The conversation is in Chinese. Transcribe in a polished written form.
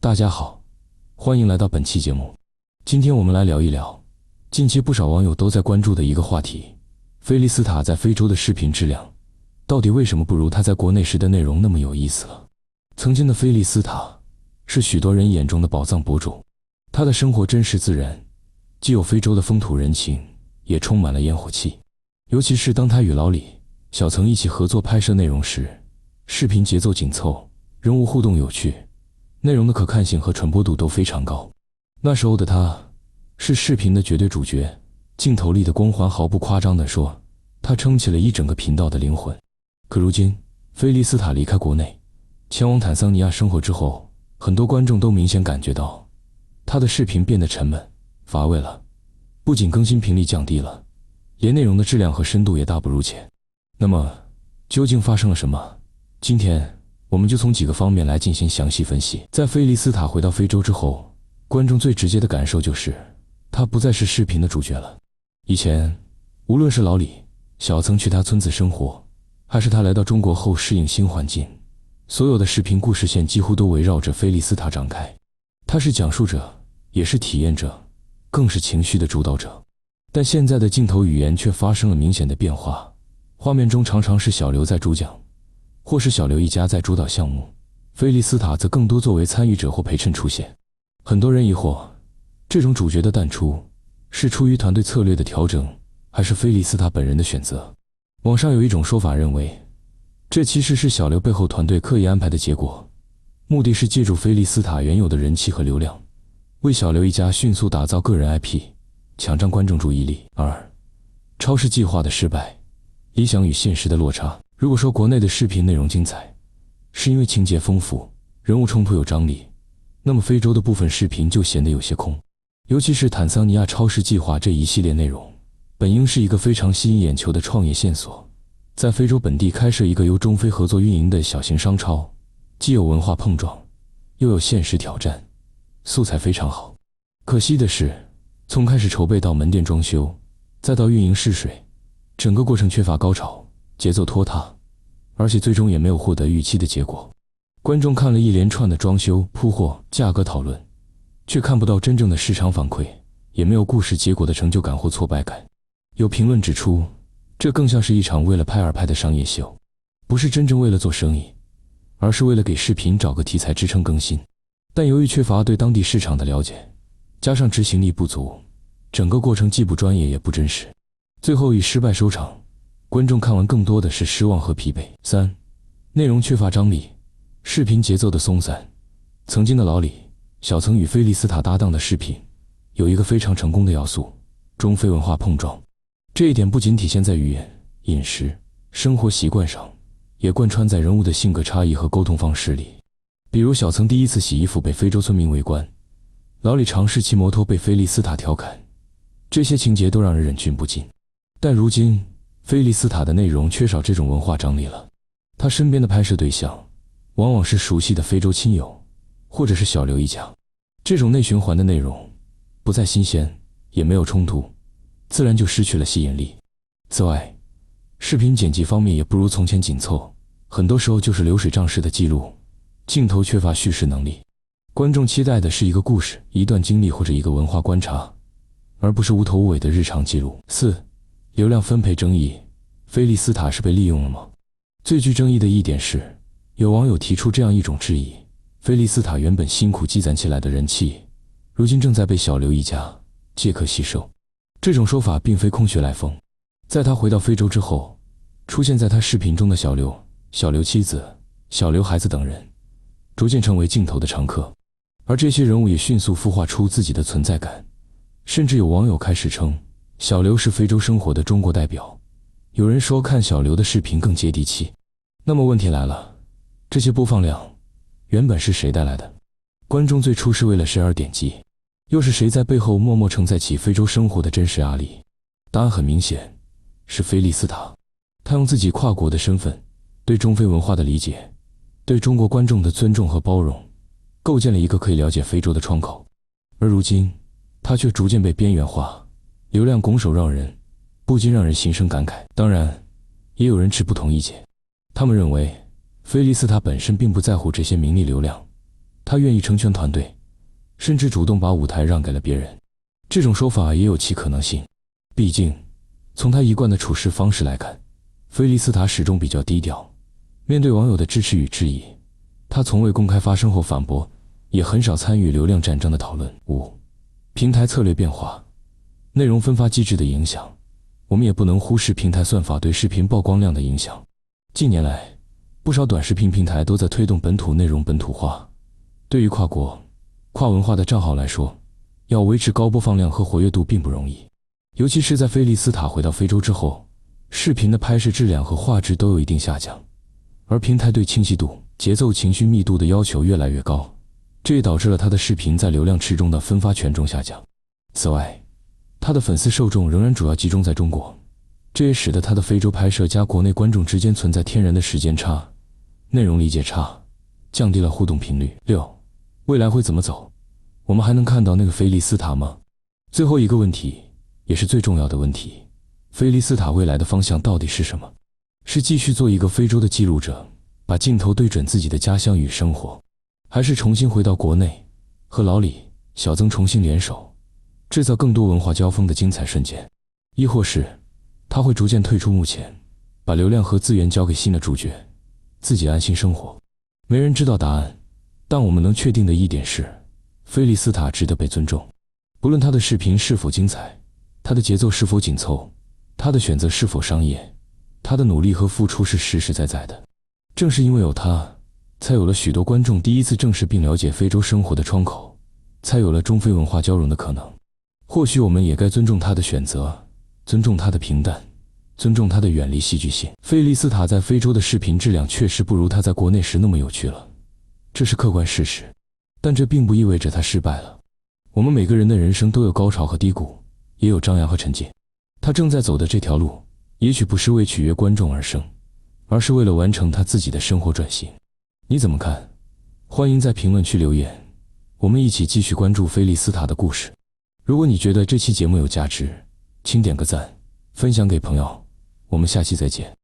大家好，欢迎来到本期节目。今天我们来聊一聊近期不少网友都在关注的一个话题：菲利斯塔在非洲的视频质量到底为什么不如他在国内时的内容那么有意思了？曾经的菲利斯塔是许多人眼中的宝藏博主，他的生活真实自然，既有非洲的风土人情，也充满了烟火气。尤其是当他与老李、小曾一起合作拍摄内容时，视频节奏紧凑，人物互动有趣，内容的可看性和传播度都非常高。那时候的他是视频的绝对主角，镜头里的光环毫不夸张地说，他撑起了一整个频道的灵魂。可如今，菲利斯塔离开国内，前往坦桑尼亚生活之后，很多观众都明显感觉到他的视频变得沉闷、乏味了，不仅更新频率降低了，连内容的质量和深度也大不如前。那么，究竟发生了什么？今天我们就从几个方面来进行详细分析。在菲利斯塔回到非洲之后，观众最直接的感受就是他不再是视频的主角了。以前，无论是老李、小曾去他村子生活，还是他来到中国后适应新环境，所有的视频故事线几乎都围绕着菲利斯塔展开。他是讲述者，也是体验者，更是情绪的主导者。但现在的镜头语言却发生了明显的变化，画面中常常是小刘在主讲，或是小刘一家在主导项目，菲利斯塔则更多作为参与者或陪衬出现。很多人疑惑，这种主角的淡出是出于团队策略的调整，还是菲利斯塔本人的选择？网上有一种说法认为，这其实是小刘背后团队刻意安排的结果，目的是借助菲利斯塔原有的人气和流量，为小刘一家迅速打造个人 IP， 抢占观众注意力。二、超市计划的失败，理想与现实的落差。如果说国内的视频内容精彩，是因为情节丰富，人物冲突有张力，那么非洲的部分视频就显得有些空。尤其是坦桑尼亚超市计划这一系列内容，本应是一个非常吸引眼球的创业线索，在非洲本地开设一个由中非合作运营的小型商超，既有文化碰撞，又有现实挑战，素材非常好。可惜的是，从开始筹备到门店装修，再到运营试水，整个过程缺乏高潮，节奏拖沓，而且最终也没有获得预期的结果。观众看了一连串的装修、铺货、价格讨论，却看不到真正的市场反馈，也没有故事结果的成就感或挫败感。有评论指出，这更像是一场为了拍而拍的商业秀，不是真正为了做生意，而是为了给视频找个题材支撑更新。但由于缺乏对当地市场的了解，加上执行力不足，整个过程既不专业也不真实，最后以失败收场。观众看完更多的是失望和疲惫。三、内容缺乏张力，视频节奏的松散。曾经的老李、小曾与菲利斯塔搭档的视频，有一个非常成功的要素：中非文化碰撞。这一点不仅体现在语言、饮食、生活习惯上，也贯穿在人物的性格差异和沟通方式里。比如小曾第一次洗衣服被非洲村民围观，老李尝试骑摩托被菲利斯塔调侃，这些情节都让人忍俊不禁。但如今菲利斯塔的内容缺少这种文化张力了，他身边的拍摄对象往往是熟悉的非洲亲友，或者是小刘一家。这种内循环的内容不再新鲜，也没有冲突，自然就失去了吸引力。此外，视频剪辑方面也不如从前紧凑，很多时候就是流水账式的记录，镜头缺乏叙事能力。观众期待的是一个故事、一段经历或者一个文化观察，而不是无头无尾的日常记录。四、流量分配争议，菲利斯塔是被利用了吗？最具争议的一点是，有网友提出这样一种质疑：菲利斯塔原本辛苦积攒起来的人气，如今正在被小刘一家借壳吸收。这种说法并非空穴来风，在他回到非洲之后，出现在他视频中的小刘、小刘妻子、小刘孩子等人，逐渐成为镜头的常客，而这些人物也迅速孵化出自己的存在感，甚至有网友开始称小刘是非洲生活的中国代表。有人说看小刘的视频更接地气。那么问题来了，这些播放量原本是谁带来的？观众最初是为了谁而点击？又是谁在背后默默承载起非洲生活的真实压力？答案很明显，是菲利斯塔。他用自己跨国的身份，对中非文化的理解，对中国观众的尊重和包容，构建了一个可以了解非洲的窗口。而如今，他却逐渐被边缘化，流量拱手让人，不禁让人心生感慨。当然，也有人持不同意见，他们认为菲利斯塔本身并不在乎这些名利流量，他愿意成全团队，甚至主动把舞台让给了别人。这种说法也有其可能性，毕竟从他一贯的处事方式来看，菲利斯塔始终比较低调，面对网友的支持与质疑，他从未公开发声或反驳，也很少参与流量战争的讨论。5、平台策略变化，内容分发机制的影响。我们也不能忽视平台算法对视频曝光量的影响。近年来，不少短视频平台都在推动本土内容本土化。对于跨国、跨文化的账号来说，要维持高播放量和活跃度并不容易。尤其是在菲利斯塔回到非洲之后，视频的拍摄质量和画质都有一定下降，而平台对清晰度、节奏、情绪密度的要求越来越高，这也导致了他的视频在流量池中的分发权重下降。此外，他的粉丝受众仍然主要集中在中国，这也使得他的非洲拍摄加国内观众之间存在天然的时间差、内容理解差，降低了互动频率。6、未来会怎么走？我们还能看到那个菲利斯塔吗？最后一个问题，也是最重要的问题，菲利斯塔未来的方向到底是什么？是继续做一个非洲的记录者，把镜头对准自己的家乡与生活，还是重新回到国内，和老李、小曾重新联手，制造更多文化交锋的精彩瞬间？亦或是他会逐渐退出幕前，把流量和资源交给新的主角，自己安心生活？没人知道答案，但我们能确定的一点是，菲利斯塔值得被尊重。不论他的视频是否精彩，他的节奏是否紧凑，他的选择是否商业，他的努力和付出是实实在在的。正是因为有他，才有了许多观众第一次正视并了解非洲生活的窗口，才有了中非文化交融的可能。或许我们也该尊重他的选择，尊重他的平淡，尊重他的远离戏剧性。菲利斯塔在非洲的视频质量确实不如他在国内时那么有趣了，这是客观事实，但这并不意味着他失败了。我们每个人的人生都有高潮和低谷，也有张扬和沉寂。他正在走的这条路，也许不是为取悦观众而生，而是为了完成他自己的生活转型。你怎么看？欢迎在评论区留言，我们一起继续关注菲利斯塔的故事。如果你觉得这期节目有价值，请点个赞，分享给朋友。我们下期再见。